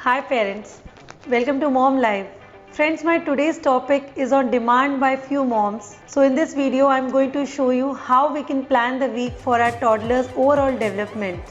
Hi parents, welcome to Mom Live. Friends, my today's topic is on demand by few moms. So in this video, I'm going to show you how we can plan the week for our toddler's overall development.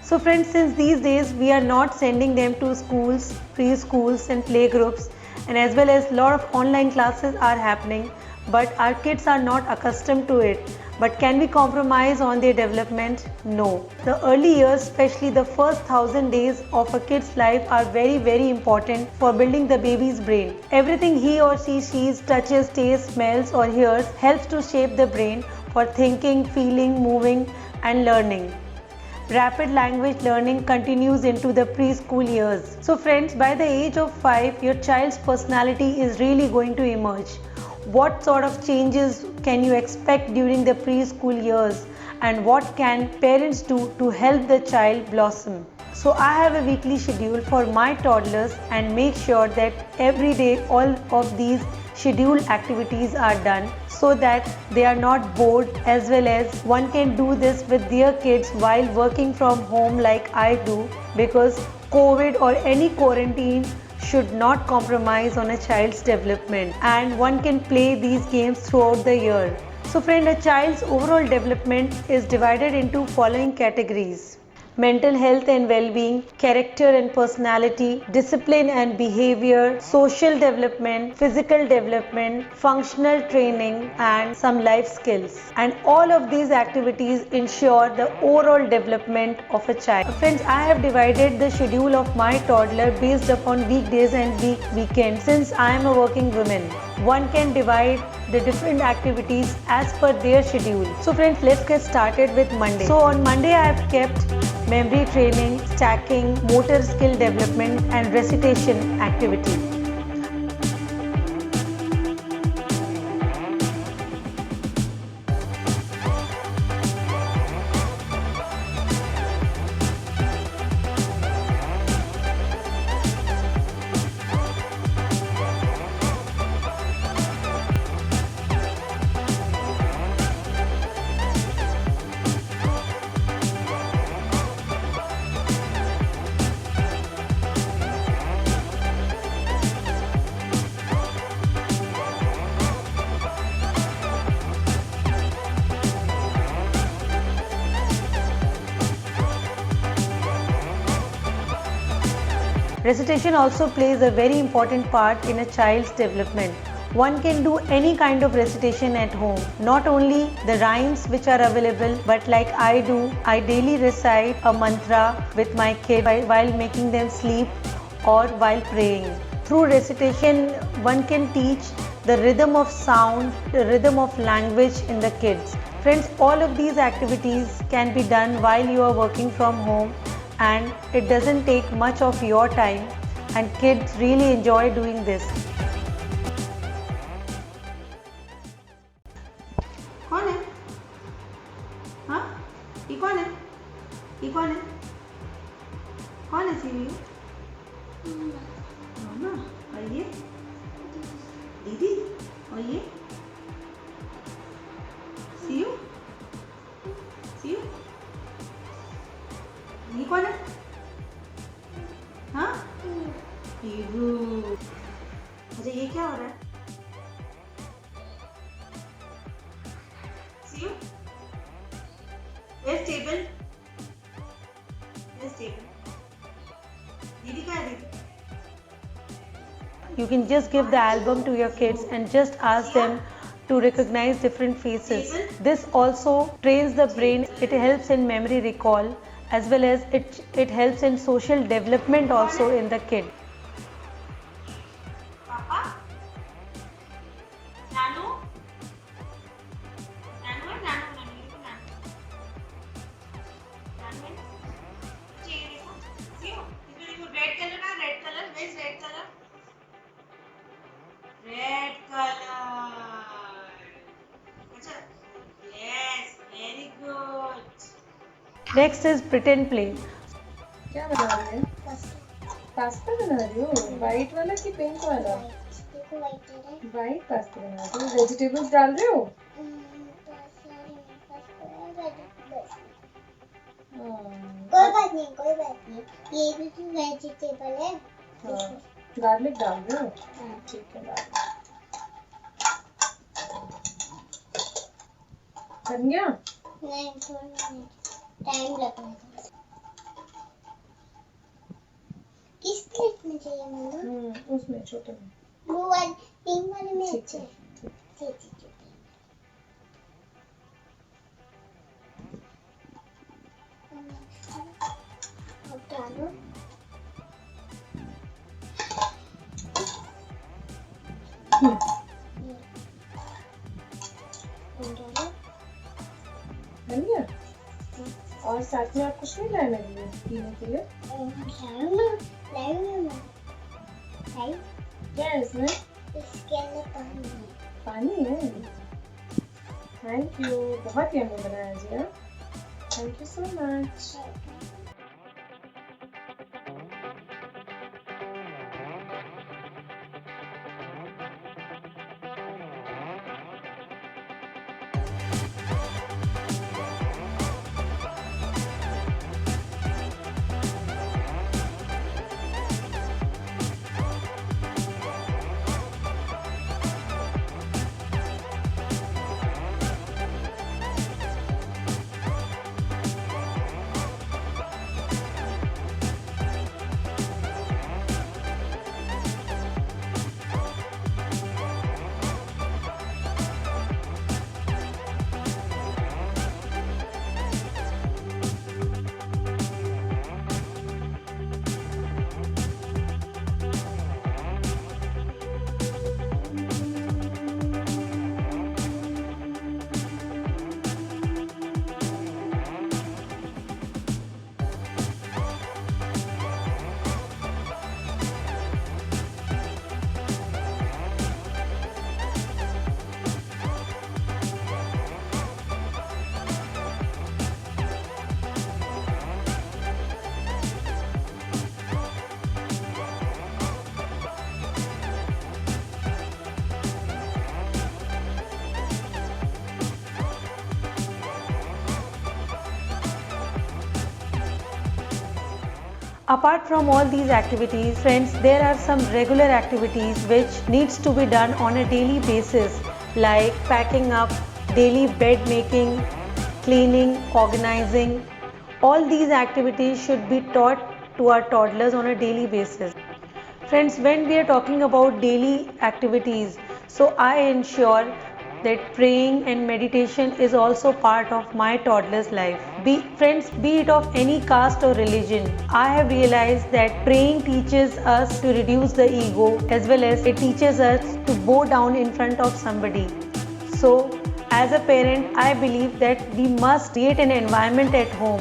So friends, since these days we are not sending them to schools, preschools and playgroups, and as well as lot of online classes are happening, but our kids are not accustomed to it. But can we compromise on their development? No. The early years, especially the first 1000 days of a kid's life, are very important for building the baby's brain. Everything he or she sees, touches, tastes, smells or hears helps to shape the brain for thinking, feeling, moving and learning. Rapid language learning continues into the preschool years. So friends, by the age of 5, your child's personality is really going to emerge. What sort of changes can you expect during the preschool years, and what can parents do to help the child blossom? So I have a weekly schedule for my toddlers and make sure that every day all of these scheduled activities are done so that they are not bored, as well as one can do this with their kids while working from home like I do, because COVID or any quarantine should not compromise on a child's development, and one can play these games throughout the year. So friend, a child's overall development is divided into following categories: mental health and well-being, character and personality, discipline and behavior, social development, physical development, functional training and some life skills. And all of these activities ensure the overall development of a child. Friends, I have divided the schedule of my toddler based upon weekdays and weekends. Since I am a working woman, one can divide the different activities as per their schedule. So friends, let's get started with Monday. So on Monday I have kept memory training, stacking, motor skill development and recitation activity. Recitation also plays a very important part in a child's development. One can do any kind of recitation at home, not only the rhymes which are available, but like I do, I daily recite a mantra with my kid while making them sleep or while praying. Through recitation, one can teach the rhythm of sound, the rhythm of language in the kids. Friends, all of these activities can be done while you are working from home, and it doesn't take much of your time, and kids really enjoy doing this. कौन है? हाँ? ये कौन है? ये कौन है? कौन है सीवी? मामा। और ये? दीदी। और ये? सीयू? सीयू? ये कौन है? हाँ? ईगू। अच्छा, ये क्या हो रहा है? See you? Where's table? Where's table? दीदी कहाँ है दीदी? You can just give the album to your kids and just ask them to recognize different faces. This also trains the brain. It helps in memory recall, as well as it helps in social development also in the kid. पापा? नानू? नानू है? नानू नानू ये नानू। नानू है? अच्छा ये देखो। See you? इसमें देखो red colour का, red colour. Where's red colour? Red colour. अच्छा। Yes, very good. Next is pretend play. क्या बना रही है? पास्ता बना रही हो? व्हाइट वाला कि पिंक वाला? व्हाइट पास्ता बना रही हो? वेजिटेबल्स डाल रहे हो? कोई बात नहीं, ये भी तो वेजिटेबल है। गार्लिक डाल दो। ठीक है, डाल बन गया। नहीं, टाइम लगेगा। किस प्लेट में चाहिए मम्मा? उसमें छोटे में। वो वाली पिंक वाले में ठीक अच्छे है, हैं। ठीक। अब डालो। बन गया। और साथ में आप कुछ नहीं लाए मेरे लिए पीने के लिए? क्या है इसमें? इसके अंदर पानी है। पानी है। थैंक यू, बहुत यम्मी बनाया जी। Thank you so much. Apart from all these activities, friends, there are some regular activities which needs to be done on a daily basis, like packing up, daily bed making, cleaning, organizing. All these activities should be taught to our toddlers on a daily basis. Friends, when we are talking about daily activities, so I ensure that praying and meditation is also part of my toddler's life. Friends, be it of any caste or religion, I have realized that praying teaches us to reduce the ego, as well as it teaches us to bow down in front of somebody. So, as a parent, I believe that we must create an environment at home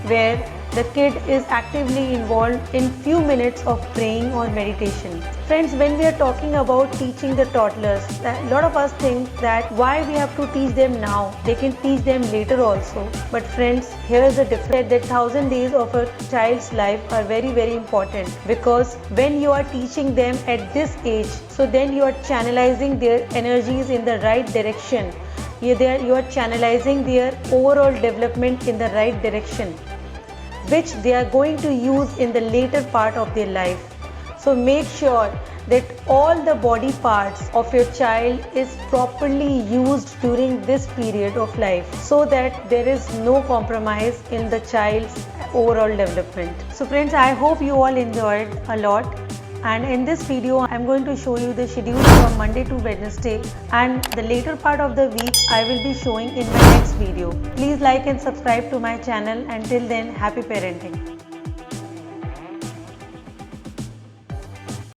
where the kid is actively involved in few minutes of praying or meditation. Friends, when we are talking about teaching the toddlers, a lot of us think that why we have to teach them now, they can teach them later also. But friends, here is the difference, that 1000 days of a child's life are very, very important, because when you are teaching them at this age, so then you are channelizing their energies in the right direction. You are channelizing their overall development in the right direction, which they are going to use in the later part of their life. So make sure that all the body parts of your child is properly used during this period of life, so that there is no compromise in the child's overall development. So friends, I hope you all enjoyed a lot. And in this video, I am going to show you the schedule from Monday to Wednesday, and the later part of the week I will be showing in my next video. Please like and subscribe to my channel. Until then, happy parenting.